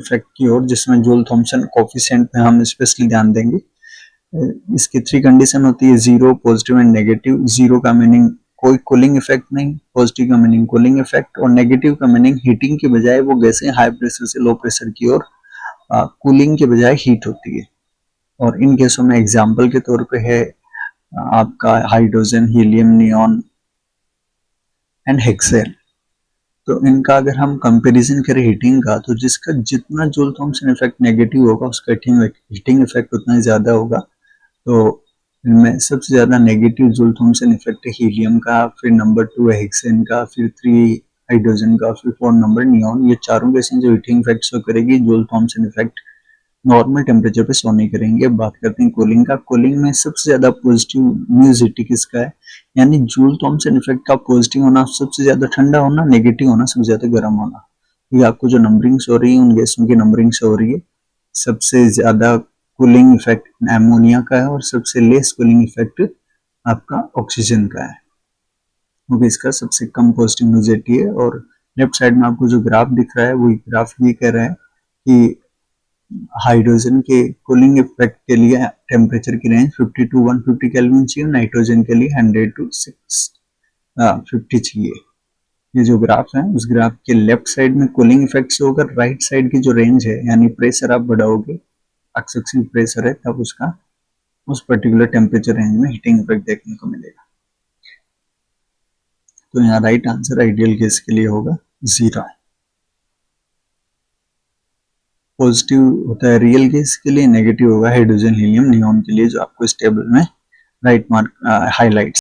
Effect की ओर, जिसमें joule Thompson coefficient पे हम स्पेशली ध्यान देंगे। इसकी 3 कंडीशन होती है, zero, positive and negative. Zero का मीनिंग कोई कूलिंग इफेक्ट नहीं, पॉजिटिव का मीनिंग कूलिंग इफेक्ट, और नेगेटिव का मीनिंग हीटिंग के बजाय वो गैसें हाई प्रेशर से लो प्रेशर की ओर कूलिंग के बजाय हीट होती है। और इन केसों में एग्जाम्पल के तौर पे है आपका hydrogen, helium, neon and hexane. तो इनका अगर हम कंपैरिजन करें हीटिंग का, तो जिसका जितना जूल थॉमसन इफेक्ट नेगेटिव होगा उसका हीटिंग इफेक्ट उतना ज्यादा होगा। तो इनमें सबसे ज्यादा नेगेटिव जूल थॉमसन इफेक्ट है हीलियम का, फिर नंबर 2 है हेक्सेन का, फिर 3 हाइड्रोजन का, फिर 4 नंबर नियॉन। ये चारों गैसें जो हीटिंग इफेक्ट शो करेगी, Joule Thomson effect normal temperature पे शो नहीं करेंगे। अब बात करते हैं कूलिंग का। कूलिंग में सबसे ज्यादा पॉजिटिव म्यूजिटी किसका है, यानी जूल थॉमसन इफेक्ट का पॉजिटिव होना सबसे ज्यादा ठंडा होना, नेगेटिव होना सबसे ज्यादा गर्म होना। ये आपको जो नंबरिंग्स हो रही है उन गैसों की नंबरिंग्स हो रही है। सबसे ज्यादा कूलिंग इफेक्ट एमोनिया का है और सबसे लेस कूलिंग इफेक्ट आपका ऑक्सीजन का है, क्योंकि इसका सबसे कम पॉजिटिव म्यूजिटी है। और लेफ्ट साइड में आपको जो ग्राफ दिख रहा है वो ग्राफ ये कह रहा है कि हाइड्रोजन के कूलिंग इफेक्ट के लिए टेम्परेचर की रेंज 50 टू 150 केल्विन चाहिए, नाइट्रोजन के लिए 100 टू 650 चाहिए। ये जो ग्राफ है उस ग्राफ के लेफ्ट साइड में कूलिंग इफेक्ट से होकर राइट साइड की जो रेंज है, यानी प्रेशर आप बढ़ाओगे, एक्सेसिव प्रेशर है, तब उसका उस पर्टिकुलर टेम्परेचर रेंज में हीटिंग इफेक्ट देखने को मिलेगा। तो यहाँ राइट आंसर आइडियल गैस के लिए होगा 0। पॉजिटिव होता है रियल गैस के लिए, नेगेटिव होगा हाइड्रोजन, हीलियम, नियॉन के लिए, जो आपको इस टेबल में राइट मार्क हाईलाइट